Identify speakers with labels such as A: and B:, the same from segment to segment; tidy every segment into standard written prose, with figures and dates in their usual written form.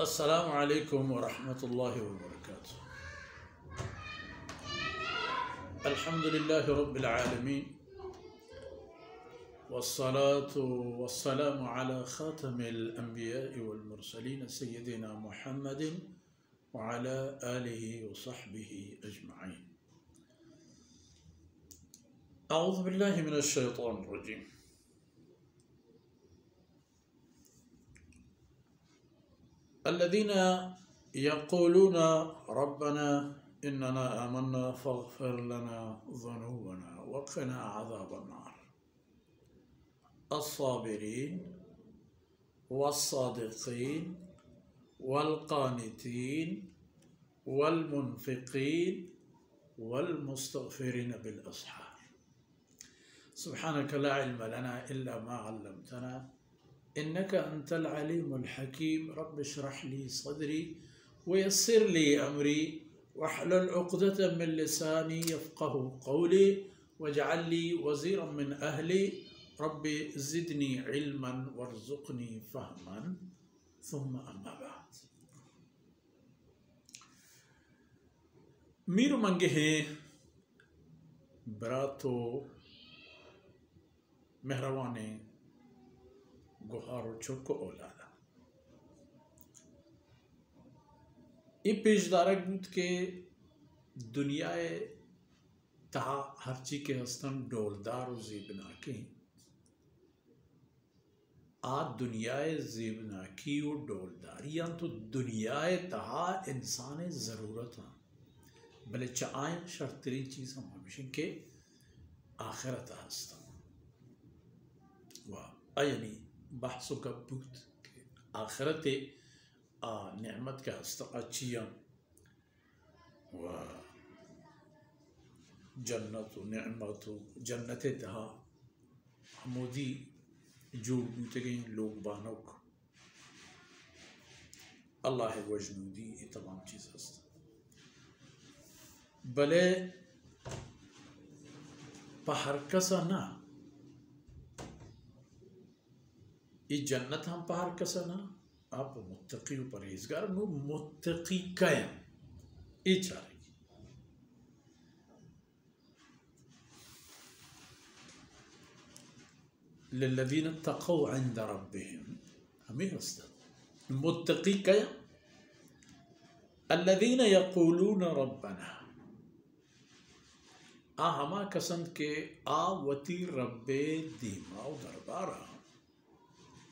A: السلام عليكم ورحمة الله وبركاته. الحمد لله رب العالمين، والصلاة والسلام على خاتم الأنبياء والمرسلين سيدنا محمد وعلى آله وصحبه أجمعين. أعوذ بالله من الشيطان الرجيم. الذين يقولون ربنا إننا آمنا فاغفر لنا ذنوبنا وقنا عذاب النار. الصابرين والصادقين والقانتين والمنفقين والمستغفرين بالأسحار. سبحانك لا علم لنا إلا ما علمتنا إنك أنت العليم الحكيم. رب اشرح لي صدري ويسر لي أمري واحلل عقدة من لساني يفقه قولي واجعل لي وزيرا من أهلي. رب زدني علما وارزقني فهما. ثم أما بعد. میرو منگے ہیں براتو مہروانے گوہارو چوکو اولادا ای پیش دارک بود کہ دنیای تہا ہرچی کے ہستن ڈولدار و زیبناکی دنیای زیبناکی و ڈولداریاں تو دنیای تہا انسان ضرورت ہیں، بلے چاہیں شرطرین چیز ہم ہمیشن کے آخرت ہستن یعنی بحث کا بود آخرت نعمت کا ہستا اچھیاں و جنت و نعمت و جنت تہا ہمودی جوڑ بوتے گئیں لوگ بانوک اللہ وجنودی یہ تمام چیز ہستا، بلے پہر کسا نا یہ جنت ہم پہر کسا نا آپ متقی و پرہیزگار نو متقی کئے یہ چاہے گی للذین اتقوا عند ربهم ہمیں ہستا متقی کئے الذین یقولون ربنا ہما کسند کے وتی رب دیما و دربارا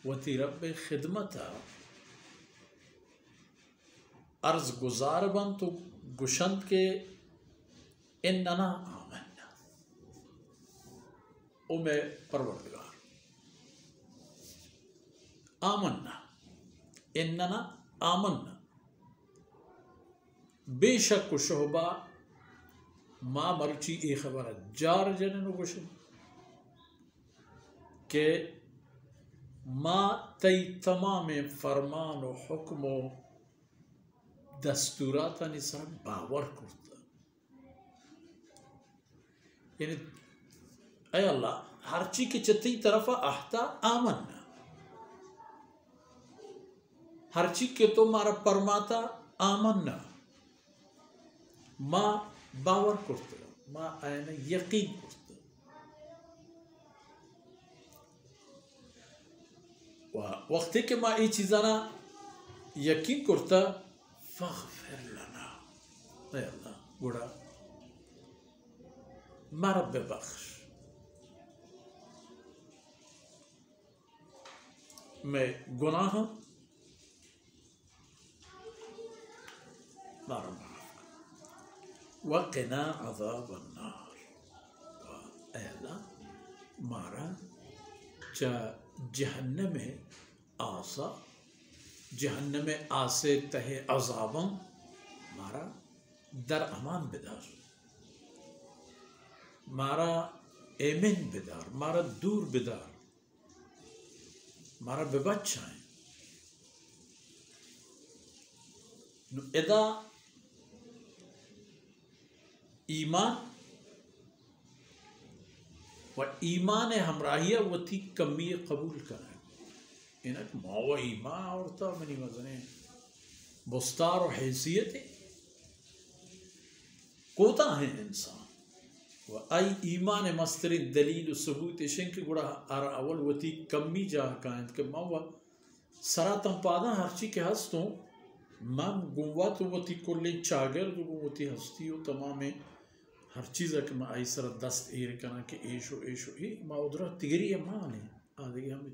A: وتی رب خدمتا عرض گزار بن تو گشند کے اننا آمنا او میں پروردگار آمنا اننا آمنا بے شک و شہبہ ما مرچی ای خبر جار جننو گوشن کہ ما تی تمام فرمان و حکم و دستوراتا نسان باور کرتا، یعنی اے اللہ ہر چی کے چتی طرف احتا آمنا، ہر چی کے تو مارا پرماتا آمنا، ما باور کرتا، ما آئینا یقین کرتا. وقتی کہ ما ای چیزانا یقین کرتا فاغفر لنا اے اللہ گوڑا مارا ببخش، میں گناہ مارا وقنا عذاب النار، اے اللہ مارا چا جہنم آسا جہنم آسے تہ عذاباں مارا در امان بدار، مارا ایمن بدار، مارا دور بدار، مارا ببچائیں. ادا ایمان و ایمان ہمراہیہ وتی کمی قبول کریں انک ماو ایمان اور تا منی مزنے بستار و حیثیت کوتا ہے انسان و ای ایمان مستر دلیل و ثبوت شنک گڑا ار اول وتی کمی جا کائنت کہ ماں سراتم پادا ہرچی کے ہستوں من گوات وتی کلی چاگر دو وتی ہستی و تمام ہر چیز ہے کہ میں آئی سر دست ایر کنا کہ ایشو ای ما ادرا تگری امان ہے آدھگی ہمیں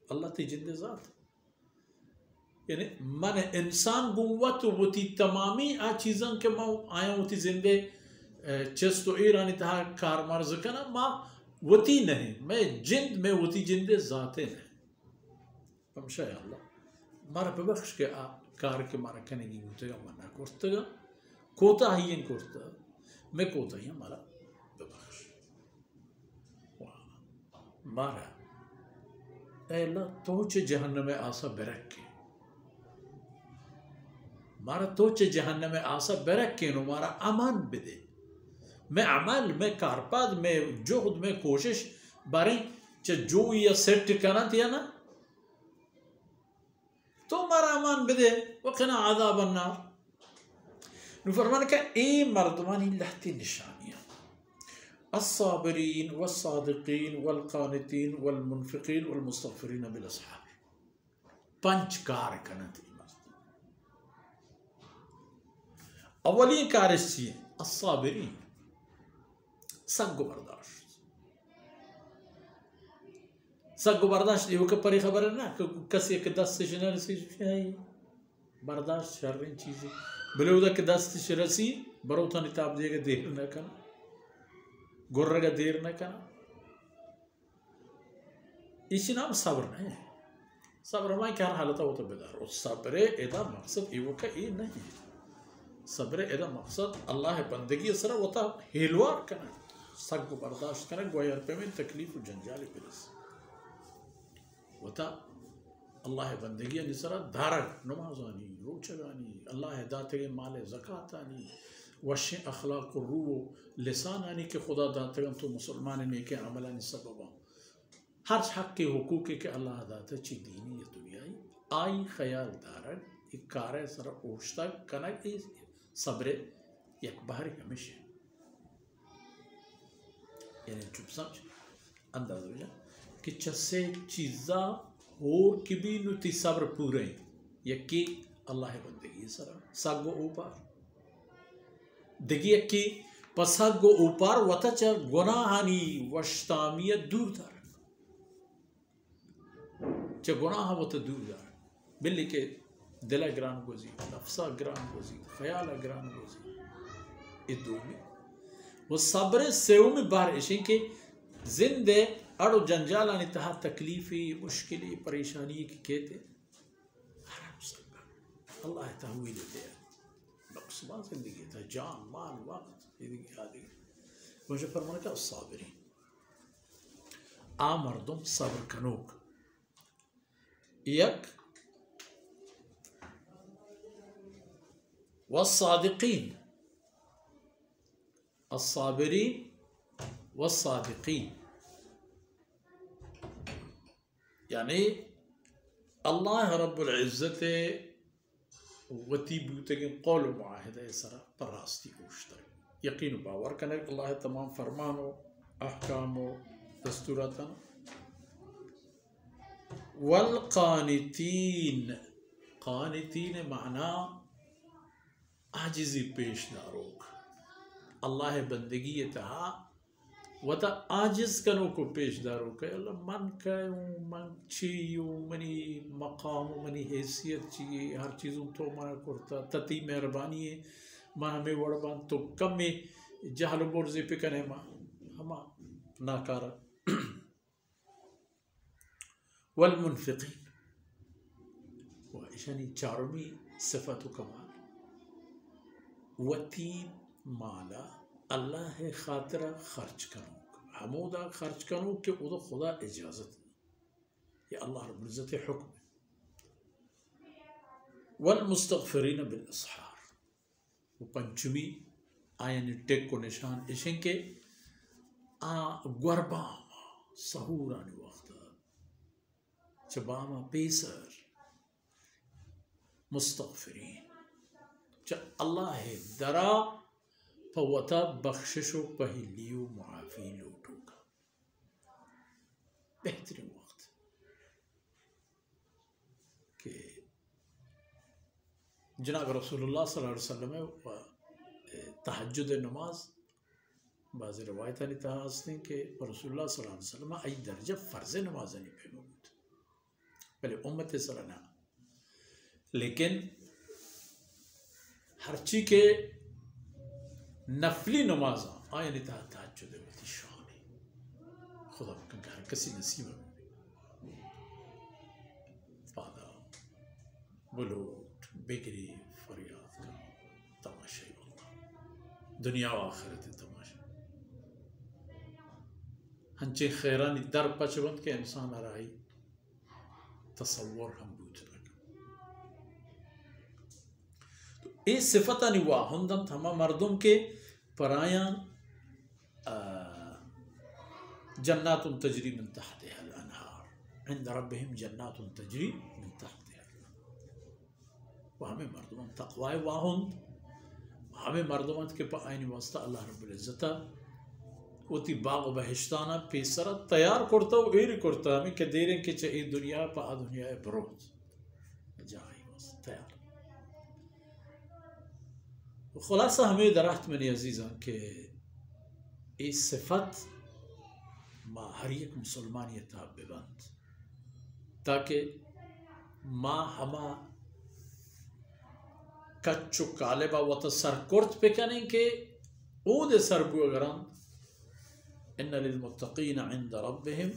A: اللہ تی جند ذات یعنی من انسان گوات وتی تمامی آ چیزاں کہ میں آیا وتی زندے چست و ایرانی تہا کار مرز کنا ما وتی نہیں میں جند میں وتی جند ذاتے نہیں ہمشہ اللہ مارا ببخش کے کار کے مارا کنگی ہوتے گا منا کرتا گا کوتا ہی ان کرتا میں کوتا ہی ہمارا ببخش مارا اے اللہ توچے جہنم آسا برک کے مارا توچے جہنم آسا برک کے نو مارا امان بدے میں عمل میں کارپاد میں جہد میں کوشش باریں چا جو یا سیٹ کرنا تھیا نا تو مارا امان بدے وقنا عذاب النار نو فرمانے کہ اے مردمانی لہتی نشانیاں الصابرین والصادقین والقانتین والمنفقین والمستغفرین بالاسحار پنچ کار کنت اولین کارش چیئے الصابرین سگ و برداشت سگ و برداشت یہ پری خبر ہے نا کہ کسی ایک دست سے نرسی ہے برداشت شرین چیزیں بلے او دا کہ دست سے رسی بروتا نتاب دے گا دیر نہ کنا گر گا دیر نہ کنا اسی نام صبر نہیں صبر ہمیں کیا حالتا ہوتا بیدار اور صبر ایدہ مقصد ایوہ کا ای نہیں صبر ایدہ مقصد اللہ بندگی سرا ہوتا ہیلوار کنا سگ و برداشت کنا گویا پہ میں تکلیف و جنجالی پرس ہوتا اللہ بندگی نسرا دھارک نمازانی روچگانی اللہ داتے مال زکاتانی وش اخلاق الروح لسانانی کہ خدا داتے تو مسلمان نیک عملانی سببا ہر حق کے حقوق کہ اللہ داتے چی دینی یا دنیای آئی خیال دارک ایک کار سر اوشتا کنک صبر یک بہری ہمیشہ یعنی چپ سمجھ انداز ہو جا کہ چسے چیزاں اور کبھی نتی صبر پورے یکی اللہ بندگی سرا ساگو اوپر دگی یکی پساگو اوپر وطا چا گناہانی وشتامیت دور دار چا گناہ وطا دور دار بلی کے دلہ گران گوزی نفسہ گران گوزی خیالہ گران گوزی ادو میں وہ صبر سیو میں باہر اشیں کہ زندے اڑو جنجالانی تہا تکلیفی مشکلی پریشانی کی کہتے حرام سکتا اللہ تحویل دے نقصبان زندگی تھا جان مال وقت زندگی آدھی مجھے فرمانے کا الصابرین مردم صبر کنوک یک والصادقین الصابرین والصادقین یعنی اللہ رب العزت وتی بوتگی قول و معاہدہ سرا پر راستی گوشتا یقین و باور کرنے اللہ تمام فرمان و احکام و دستوراتا والقانتین قانتین معنی عاجزی پیش داروک اللہ بندگی تہا وتا عاجز کنو کو پیش دارو کہ اللہ من کہوں من چیوں منی مقام منی حیثیت چیئے ہر چیزوں تو مانا کرتا تتی مہربانی ہے ماں ہمیں وڑبان تو کم میں جہل و برزی پہ کنے ماں ہما ناکارا والمنفقین وہ اشانی چارمی صفت و کمال وتی مالا اللہ خاطرہ خرچ کروں حمودہ خرچ کروں کہ وہ خدا اجازت یہ اللہ رب العزت حکم والمستغفرین بالاسحار وہ پنچمی آئین ٹیک کو نشان اشن کے گورباما سہورانی وقت چباما پیسر مستغفرین اللہ درا پوتا بخشش و پہلیو معافی لوٹو گا. بہترین وقت کہ جناب رسول اللہ صلی اللہ علیہ وسلم تہجد نماز بعض روایتانی تہا ہستیں کہ رسول اللہ صلی اللہ علیہ وسلم ای درجہ فرض نماز نہیں پہ موجود بلے امت سرنا لیکن ہرچی کے نفلی نماز آیا نہیں تہا تہجد ہوتی شانی خدا بکن کہ ہر کسی نصیب میں فادا بلوٹ بگری فریاد کا تماشائی اللہ دنیا و آخرت تماشا ہنچے خیرانی در پچوند کے انسان آرائی تصور ہم بوجھ لگا. تو اس صفتہ نوا ہندن تھما مردم کے پرایاں جنات تجری من تحتها الانہار عند ربهم جنات تجری من تحتها الانہار. وہ ہمیں مردمان تقوی واہند ہمیں مردمان کے پا آئینی واسطہ اللہ رب العزتہ وتی باغ و بہشتانہ پیسرہ تیار کرتا و ایری کرتا ہمیں کہ دیریں کہ چاہی دنیا پا دنیا بروت جائی واسطہ تیار. خلاصہ ہمیں درخت میں عزیزان کہ اس صفت ما ہر ایک مسلمان یہ تاب بند تاکہ ما ہما کچو کالبا و سرکرت پہ کنیں کہ او دے سرگو اگران ان للمتقین عند ربهم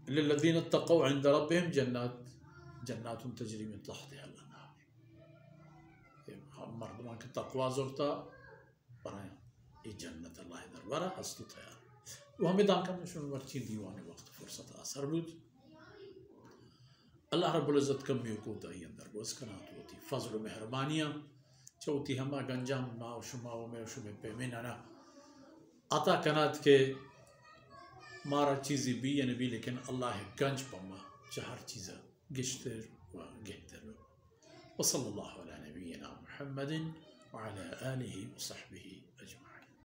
A: للذین اتقوا عند ربهم جنات تجری من تحتها الانہار. ہم مردمان کے تقوی زورتا برایا یہ جنت اللہ دربارہ ہستو تیار. وہ ہمیں دانکہ نشون ورچی دیوانے وقت فرصت آثر بود اللہ رب العزت کم کو دائی اندر وہ اس کنات ہوتی فضل و مہربانیاں چوتی ہما گنجام ما و شما و میں و شما پیمینانا عطا کنات کے مارا چیزی بھی یا نبی لیکن اللہ گنج پما چہر چیزا گشتر و گہتر. وصلی اللہ علی نبینا محمد وعلى آلہ وصحبہ